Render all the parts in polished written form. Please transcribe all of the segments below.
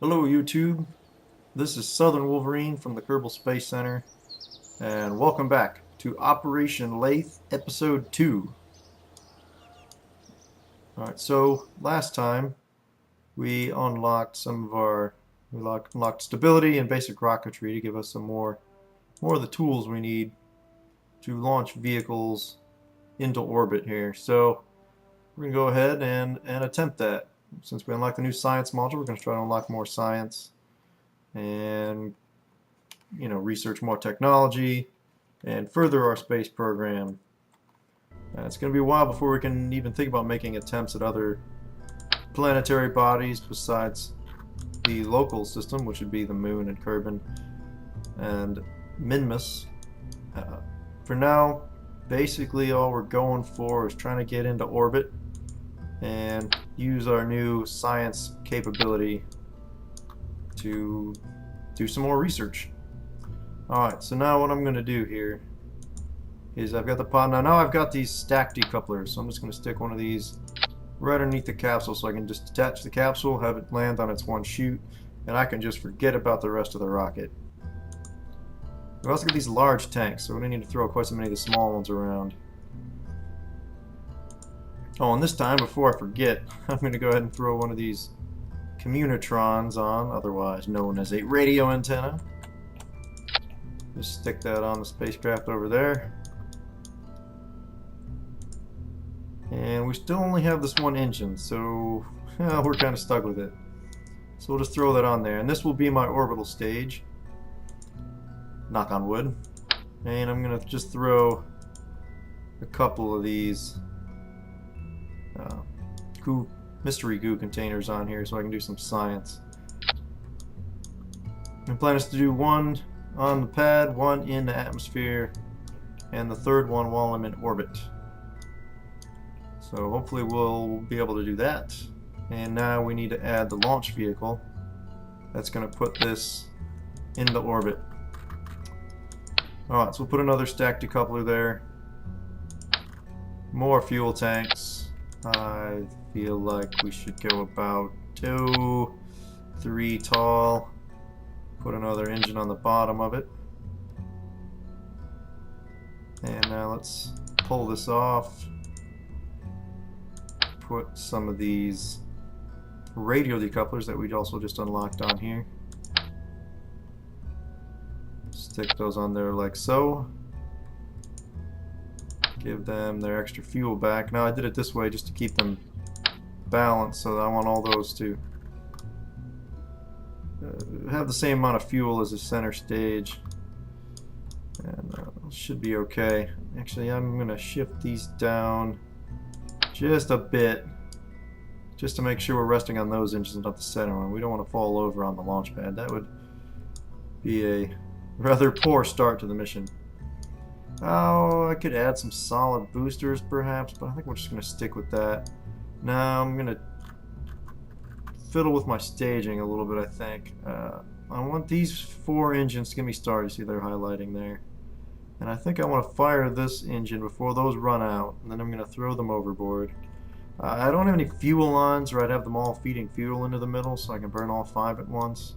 Hello YouTube, this is Southern Wolverine from the Kerbal Space Center, and welcome back to Operation Laythe Episode 2. Alright, so last time we unlocked unlocked stability and basic rocketry to give us some more of the tools we need to launch vehicles into orbit here. So we're going to go ahead and attempt that. Since we unlocked the new science module, we're going to try to unlock more science and research more technology and further our space program. It's going to be a while before we can even think about making attempts at other planetary bodies besides the local system, which would be the Moon and Kerban and Minmus. For now, basically all we're going for is trying to get into orbit and use our new science capability to do some more research. Alright, so now what I'm going to do here is I've got the pod. Now I've got these stack decouplers, so I'm just going to stick one of these right underneath the capsule so I can just detach the capsule, have it land on its one chute, and I can just forget about the rest of the rocket. We've also got these large tanks, so we don't need to throw quite so many of the small ones around. Oh, and this time, before I forget, I'm going to go ahead and throw one of these communitrons on, otherwise known as a radio antenna. Just stick that on the spacecraft over there. And we still only have this one engine, so we're kind of stuck with it. So we'll just throw that on there. And this will be my orbital stage. Knock on wood. And I'm going to just throw a couple of these mystery goo containers on here so I can do some science. My plan is to do one on the pad, one in the atmosphere, and the third one while I'm in orbit. So hopefully we'll be able to do that. And now we need to add the launch vehicle that's going to put this into orbit. Alright, so we'll put another stack decoupler there. More fuel tanks. I feel like we should go about 2, 3 tall. Put another engine on the bottom of it. And now let's pull this off. Put some of these radio decouplers that we also just unlocked on here. Stick those on there like so. Give them their extra fuel back. Now I did it this way just to keep them balanced, so I want all those to have the same amount of fuel as the center stage, and should be okay. Actually, I'm gonna shift these down just a bit just to make sure we're resting on those engines, not the center one. We don't want to fall over on the launch pad. That would be a rather poor start to the mission. Oh, I could add some solid boosters perhaps, but I think we're just gonna stick with that. Now I'm gonna fiddle with my staging a little bit, I think. I want these 4 engines to get me started. See, they're highlighting there. And I think I want to fire this engine before those run out, and then I'm going to throw them overboard. I don't have any fuel lines where I'd have them all feeding fuel into the middle, so I can burn all 5 at once.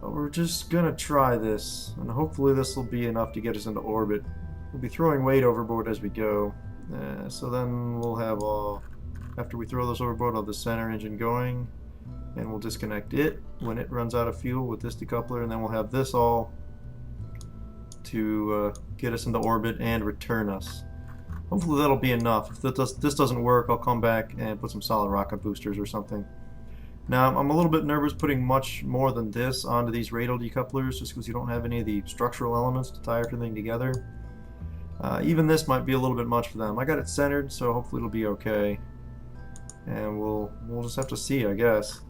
We're just going to try this, and hopefully this will be enough to get us into orbit. We'll be throwing weight overboard as we go, so then we'll have all... After we throw those overboard, I'll have the center engine going, and we'll disconnect it when it runs out of fuel with this decoupler, and then we'll have this all to get us into orbit and return us. Hopefully that'll be enough. If this doesn't work, I'll come back and put some solid rocket boosters or something. Now, I'm a little bit nervous putting much more than this onto these radial decouplers, just because you don't have any of the structural elements to tie everything together. Even this might be a little bit much for them. I got it centered, so hopefully it'll be okay. And we'll just have to see, I guess.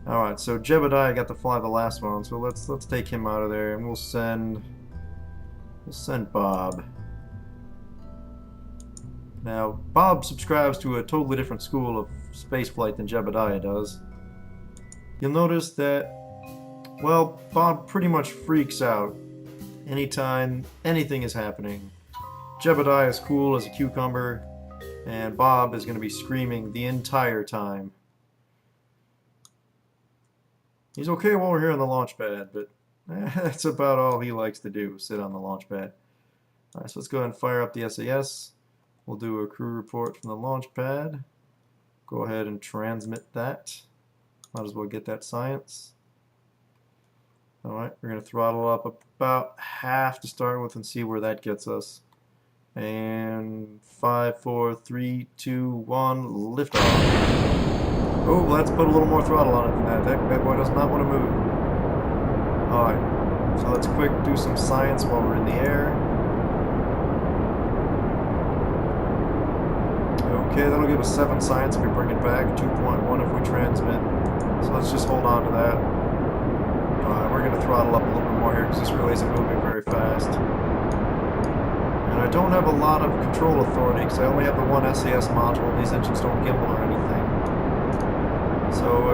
Alright, so Jebediah got to fly the last one, so let's take him out of there, and we'll send Bob. Now, Bob subscribes to a totally different school of spaceflight than Jebediah does. You'll notice that, well, Bob pretty much freaks out anytime anything is happening. Jebediah is cool as a cucumber, and Bob is going to be screaming the entire time. He's okay while we're here on the launch pad, but that's about all he likes to do, sit on the launch pad. Alright, so let's go ahead and fire up the SAS. We'll do a crew report from the launch pad. Go ahead and transmit that. Might as well get that science. Alright, we're going to throttle up about half to start with and see where that gets us. And 5, 4, 3, 2, 1, lift off. Oh, let's put a little more throttle on it than that. That bad boy does not want to move. Alright, so let's quick do some science while we're in the air. Okay, that'll give us 7 science if we bring it back, 2.1 if we transmit. So let's just hold on to that. We're going to throttle up a little bit more here because this really isn't moving very fast. And I don't have a lot of control authority because I only have the one SAS module and these engines don't gimbal or anything. So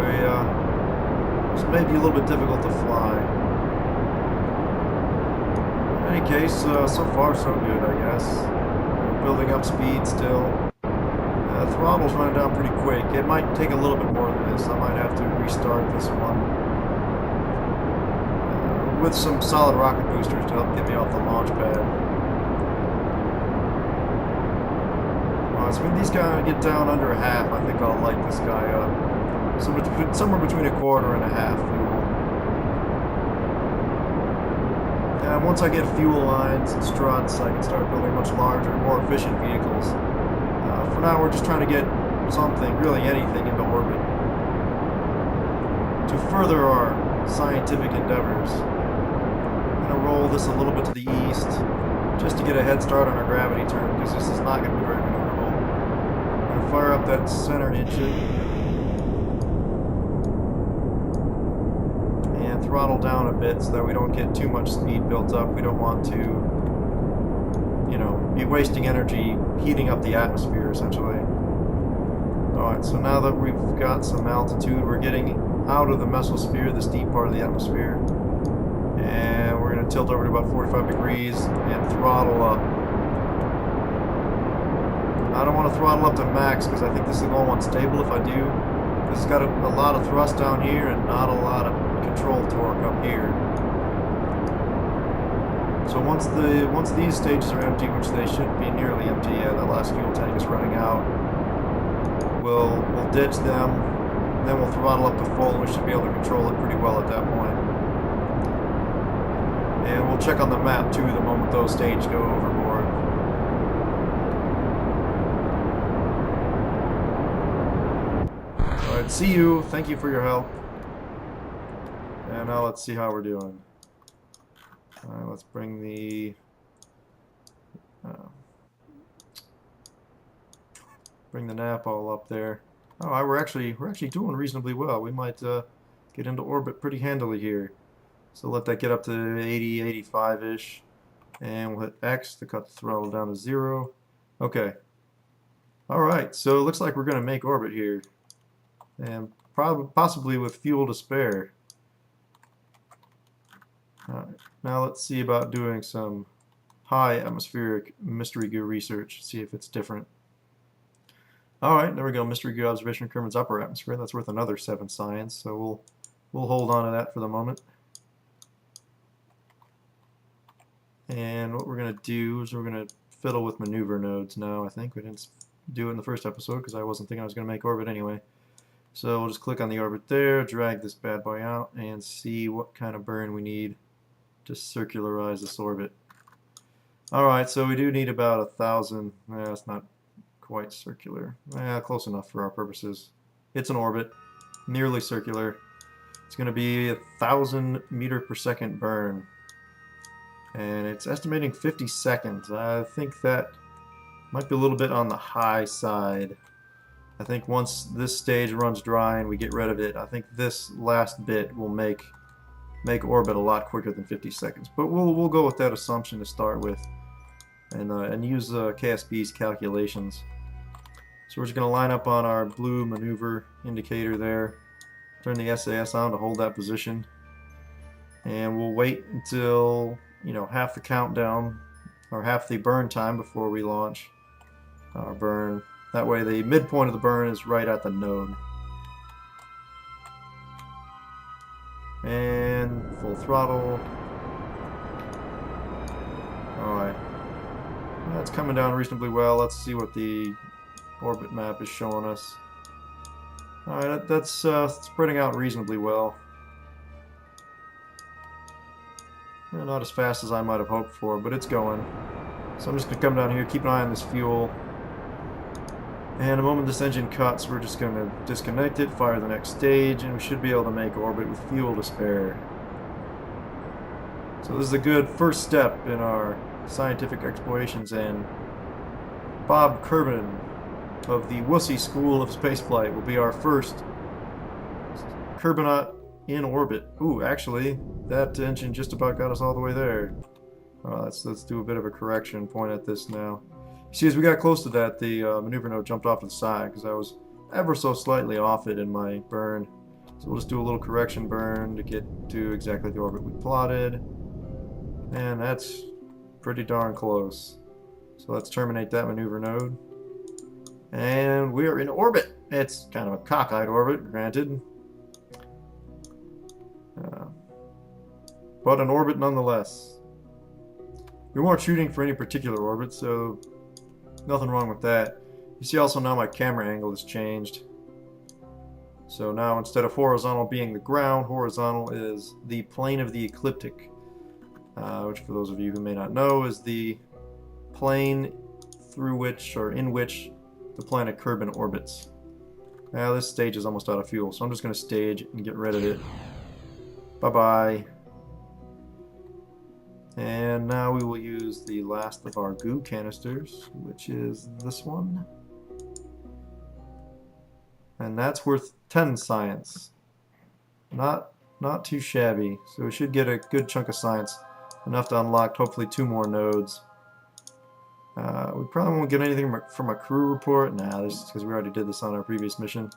this may be a little bit difficult to fly. In any case, so far so good, I guess. We're building up speed still. Throttle's running down pretty quick. It might take a little bit more than this. I might have to restart this one with some solid rocket boosters to help get me off the launch pad. So when these guys get down under a half, I think I'll light this guy up. So somewhere between a quarter and a half fuel. And once I get fuel lines and struts, I can start building much larger, more efficient vehicles. For now, we're just trying to get something, really anything, into orbit to further our scientific endeavors. I'm going to roll this a little bit to the east just to get a head start on our gravity turn because this is not going to be very maneuverable. I'm going to fire up that center engine and throttle down a bit so that we don't get too much speed built up. We don't want to, you know, be wasting energy heating up the atmosphere, essentially. Alright, so now that we've got some altitude, we're getting out of the mesosphere, the steep part of the atmosphere. And we're going to tilt over to about 45 degrees and throttle up. I don't want to throttle up to max because I think this is going to unstable if I do. This has got a lot of thrust down here and not a lot of control torque up here. So once these stages are empty, which they should be nearly empty, yeah, the last fuel tank is running out, we'll ditch them, and then we'll throttle up to full, and we should be able to control it pretty well at that point. And we'll check on the map too the moment those stages go overboard. Alright, see you. Thank you for your help. And now let's see how we're doing. Alright, let's bring the nap all up there. Oh, we're actually doing reasonably well. We might get into orbit pretty handily here. So let that get up to 80, 85-ish, and we'll hit X to cut the throttle down to 0. Okay. All right. So it looks like we're going to make orbit here, and possibly with fuel to spare. Now let's see about doing some high atmospheric mystery goo research, see if it's different. Alright, there we go, mystery goo observation of Kerman's upper atmosphere. That's worth another 7 science, so we'll hold on to that for the moment. And what we're going to do is we're going to fiddle with maneuver nodes now, I think. We didn't do it in the first episode because I wasn't thinking I was going to make orbit anyway. So we'll just click on the orbit there, drag this bad boy out, and see what kind of burn we need to circularize this orbit. Alright, so we do need about 1,000. That's not quite circular. Close enough for our purposes. It's an orbit, nearly circular. It's going to be 1,000 meter per second burn. And it's estimating 50 seconds. I think that might be a little bit on the high side. I think once this stage runs dry and we get rid of it, I think this last bit will make orbit a lot quicker than 50 seconds. But we'll go with that assumption to start with, and use KSB's calculations. So we're just going to line up on our blue maneuver indicator there, turn the SAS on to hold that position, and we'll wait until, you know, half the countdown or half the burn time before we launch our burn. That way the midpoint of the burn is right at the node. throttle. Alright. That's coming down reasonably well. Let's see what the orbit map is showing us. Alright, that's spreading out reasonably well. Yeah, not as fast as I might have hoped for, but it's going. So I'm just going to come down here, keep an eye on this fuel. And the moment this engine cuts, we're just going to disconnect it, fire the next stage, and we should be able to make orbit with fuel to spare. So this is a good first step in our scientific explorations, and Bob Kerban of the Wussy School of Spaceflight will be our first Kerbanout in orbit. Ooh, actually, that engine just about got us all the way there. Let's do a bit of a correction point at this now. See, as we got close to that, the maneuver node jumped off to the side because I was ever so slightly off it in my burn. So we'll just do a little correction burn to get to exactly the orbit we plotted. And that's pretty darn close. So let's terminate that maneuver node. And we are in orbit. It's kind of a cockeyed orbit, granted. But an orbit nonetheless. We weren't shooting for any particular orbit, so nothing wrong with that. You see also now my camera angle has changed. So now instead of horizontal being the ground, horizontal is the plane of the ecliptic. Which for those of you who may not know is the plane through which or in which the planet Kerban orbits. Now this stage is almost out of fuel, so I'm just going to stage and get rid of it. Bye-bye. And now we will use the last of our goo canisters, which is this one. And that's worth 10 science. Not too shabby. So we should get a good chunk of science. Enough to unlock hopefully 2 more nodes. We probably won't get anything from a crew report. Nah, this is because we already did this on our previous mission.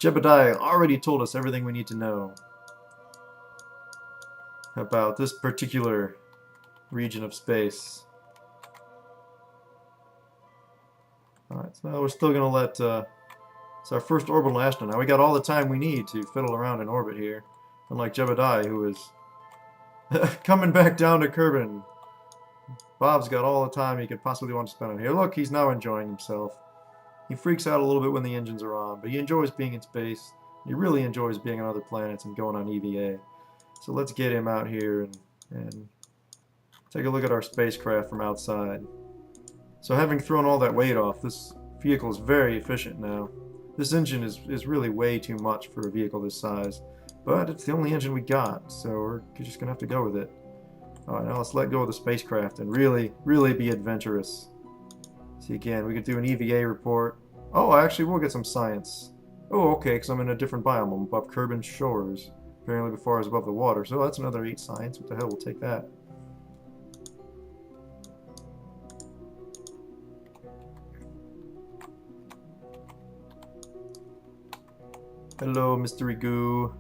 Jebediah already told us everything we need to know about this particular region of space. Alright, so we're still going to let... it's our first orbital astronaut. Now we got all the time we need to fiddle around in orbit here. Unlike Jebediah, who is coming back down to Kerban. Bob's got all the time he could possibly want to spend on here. Look, he's now enjoying himself. He freaks out a little bit when the engines are on, but he enjoys being in space. He really enjoys being on other planets and going on EVA. So let's get him out here and take a look at our spacecraft from outside. So having thrown all that weight off, this vehicle is very efficient now. This engine is really way too much for a vehicle this size. But it's the only engine we got, so we're just going to have to go with it. Alright, now let's let go of the spacecraft and really be adventurous. See, again, we could do an EVA report. Oh, actually, we'll get some science. Oh, okay, because I'm in a different biome. I'm above Kerban shores. Apparently before I was above the water. So that's another 8 science. What the hell, we'll take that. Hello, Mystery Goo.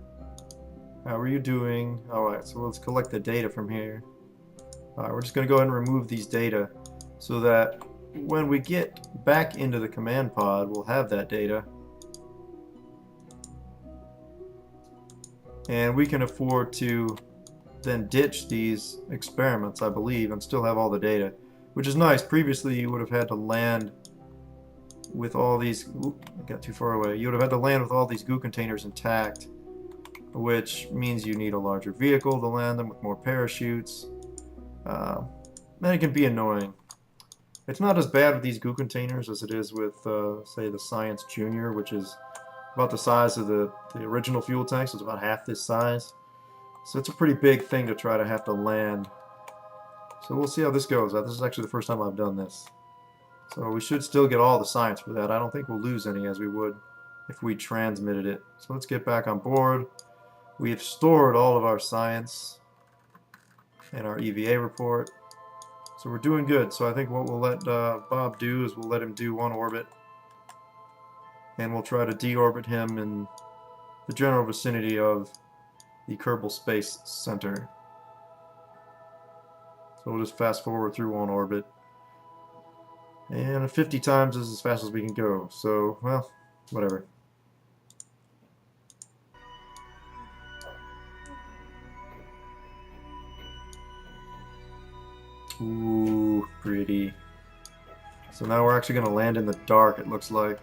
How are you doing? Alright, so let's collect the data from here. Alright, we're just going to go ahead and remove these data so that when we get back into the command pod, we'll have that data. And we can afford to then ditch these experiments, I believe, and still have all the data. Which is nice. Previously, you would have had to land with all these... Oop, I got too far away. You would have had to land with all these goo containers intact, which means you need a larger vehicle to land them with more parachutes. Then it can be annoying. It's not as bad with these goo containers as it is with, say, the Science Junior, which is about the size of the original fuel tank, so it's about half this size. So it's a pretty big thing to try to have to land. So we'll see how this goes. This is actually the first time I've done this. So we should still get all the science for that. I don't think we'll lose any as we would if we transmitted it. So let's get back on board. We have stored all of our science in our EVA report. So we're doing good. So I think what we'll let Bob do is we'll let him do one orbit. And we'll try to deorbit him in the general vicinity of the Kerbal Space Center. So we'll just fast forward through one orbit. And 50 times is as fast as we can go. So, well, whatever. Ooh, pretty. So now we're actually going to land in the dark, it looks like.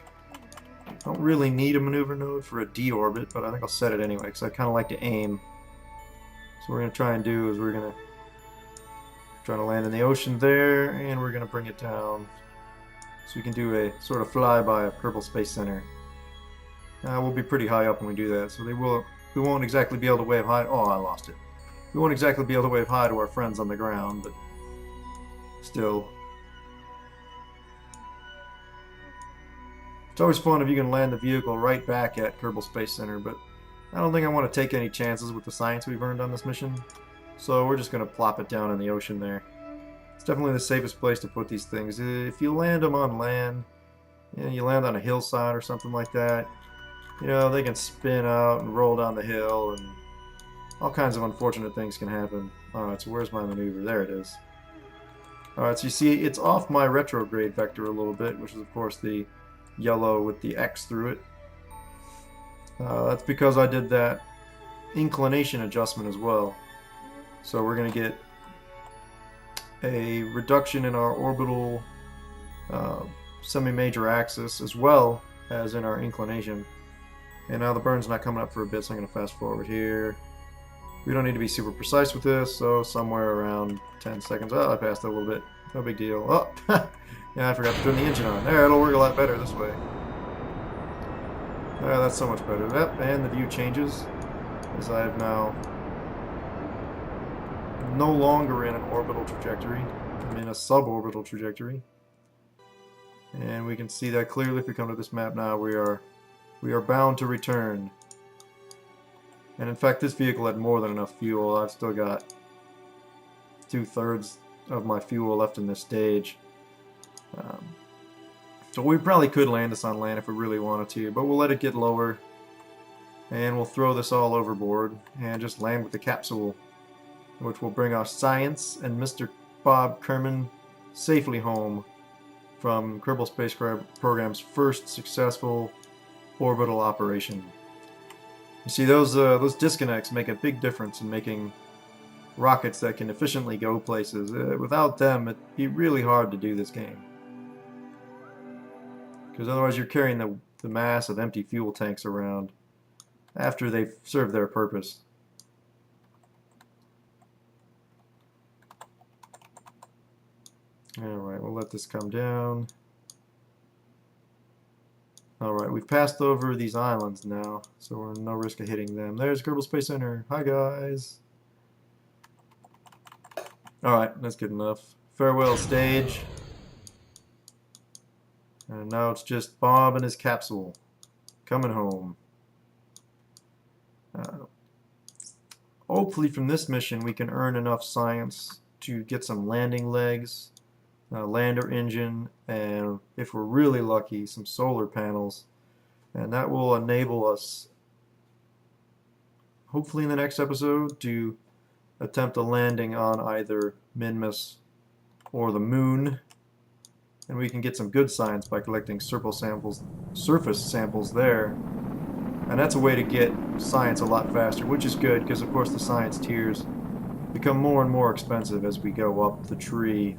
Don't really need a maneuver node for a D-orbit, but I think I'll set it anyway, because I kind of like to aim. So what we're going to try and do is we're going to try to land in the ocean there, and we're going to bring it down. So we can do a sort of flyby of Kerbal Space Center. We'll be pretty high up when we do that, so we won't exactly be able to wave hi. Oh, I lost it. We won't exactly be able to wave hi to our friends on the ground, but still. It's always fun if you can land the vehicle right back at Kerbal Space Center, but I don't think I want to take any chances with the science we've earned on this mission, so we're just going to plop it down in the ocean there. It's definitely the safest place to put these things. If you land them on land, you land on a hillside or something like that, they can spin out and roll down the hill, and all kinds of unfortunate things can happen. Alright, so where's my maneuver? There it is. Alright, so you see it's off my retrograde vector a little bit, which is of course the yellow with the X through it. That's because I did that inclination adjustment as well. So we're going to get a reduction in our orbital semi-major axis as well as in our inclination. And now the burn's not coming up for a bit, so I'm going to fast forward here. We don't need to be super precise with this, so somewhere around 10 seconds. Oh, I passed it a little bit. No big deal. Oh, yeah, I forgot to turn the engine on. There, it'll work a lot better this way. That's so much better. Yep, and the view changes as I have now no longer in an orbital trajectory. I'm in a suborbital trajectory. And we can see that clearly if we come to this map now. We are bound to return. And in fact, this vehicle had more than enough fuel. I've still got 2/3 of my fuel left in this stage. So we probably could land this on land if we really wanted to, but we'll let it get lower. And we'll throw this all overboard and just land with the capsule, which will bring our science and Mr. Bob Kerman safely home from Kerbal Space Program's first successful orbital operation. You see, those disconnects make a big difference in making rockets that can efficiently go places. Without them, it'd be really hard to do this game. Because otherwise you're carrying the mass of empty fuel tanks around after they've served their purpose. Alright, we'll let this come down. Alright, we've passed over these islands now, so we're in no risk of hitting them. There's Kerbal Space Center. Hi, guys. Alright, that's good enough. Farewell, stage. And now it's just Bob and his capsule coming home. Hopefully from this mission we can earn enough science to get some landing legs, lander engine, and if we're really lucky, some solar panels. And that will enable us, hopefully in the next episode, to attempt a landing on either Minmus or the moon. And we can get some good science by collecting surface samples there. And that's a way to get science a lot faster, which is good because, of course, the science tiers become more and more expensive as we go up the tree.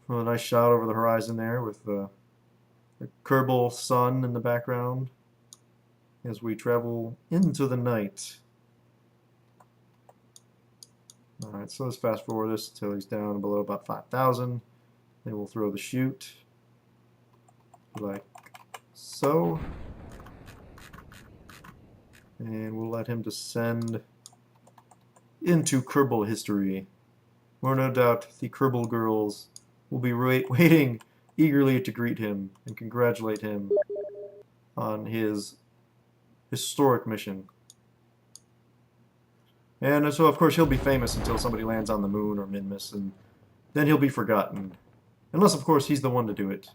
Well, a nice shot over the horizon there with the Kerbal sun in the background as we travel into the night. Alright, so let's fast forward this until he's down below about 5,000. Then we'll throw the chute like so. And we'll let him descend into Kerbal history, where no doubt the Kerbal girls will be waiting eagerly to greet him and congratulate him on his historic mission. And so, of course, he'll be famous until somebody lands on the moon or Minmus, and then he'll be forgotten. Unless, of course, he's the one to do it.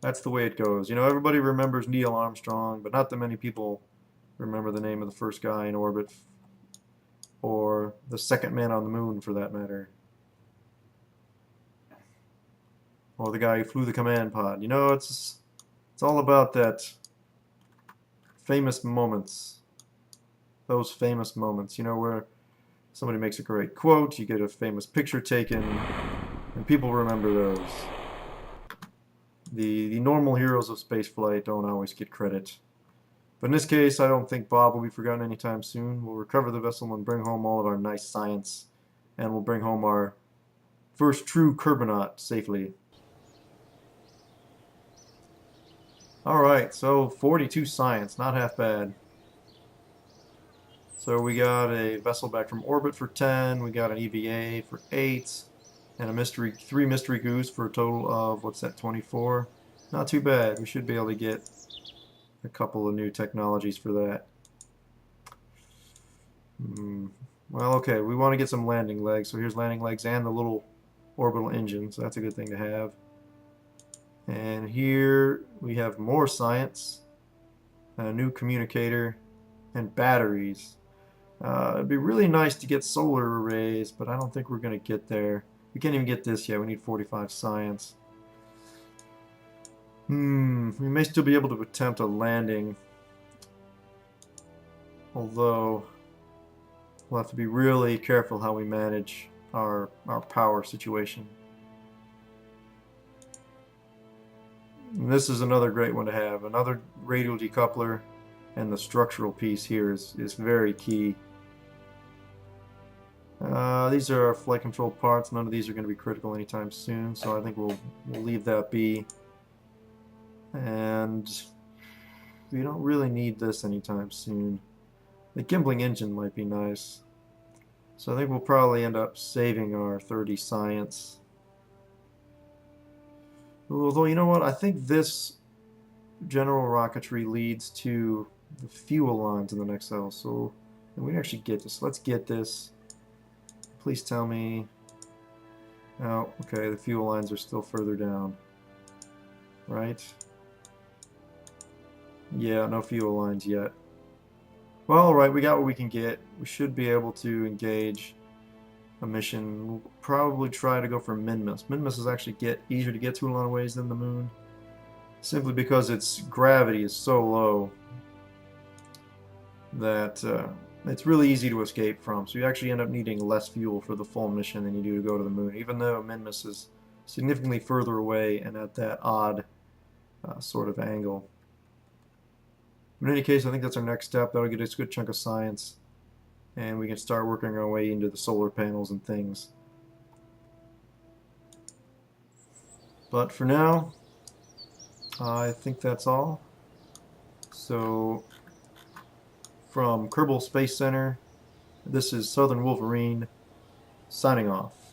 That's the way it goes. Everybody remembers Neil Armstrong, but not that many people remember the name of the first guy in orbit or the second man on the moon for that matter, or the guy who flew the command pod. You know, it's all about that famous moments, those famous moments, you know, where somebody makes a great quote, you get a famous picture taken, and people remember those. The normal heroes of spaceflight don't always get credit. But in this case, I don't think Bob will be forgotten anytime soon. We'll recover the vessel and bring home all of our nice science, and we'll bring home our first true Kerbonaut safely. Alright, so 42 science, not half bad. So we got a vessel back from orbit for 10, we got an EVA for 8, and a 3 mystery goose for a total of, what's that, 24? Not too bad. We should be able to get a couple of new technologies for that. Well, okay, we want to get some landing legs, so here's landing legs and the little orbital engine, so that's a good thing to have. And here we have more science, a new communicator, and batteries. It'd be really nice to get solar arrays, but I don't think we're going to get there. We can't even get this yet. We need 45 science. We may still be able to attempt a landing, although we'll have to be really careful how we manage our power situation. And this is another great one to have. Another radial decoupler, and the structural piece here is very key. These are our flight control parts. None of these are going to be critical anytime soon, so I think we'll leave that be. And we don't really need this anytime soon. The gimbling engine might be nice. So I think we'll probably end up saving our 30 science. Although, you know what? I think this general rocketry leads to the fuel lines in the next cell. So we can actually get this. Let's get this. Please tell me. Oh, okay. The fuel lines are still further down. Right? Yeah, no fuel lines yet. Well, alright, we got what we can get. We should be able to engage a mission. We'll probably try to go for Minmus. Minmus is actually easier to get to in a lot of ways than the moon, simply because its gravity is so low that it's really easy to escape from. So you actually end up needing less fuel for the full mission than you do to go to the moon, even though Minmus is significantly further away and at that odd sort of angle. In any case, I think that's our next step. That'll get us a good chunk of science, and we can start working our way into the solar panels and things. But for now, I think that's all. So, from Kerbal Space Center, this is Southern Wolverine, signing off.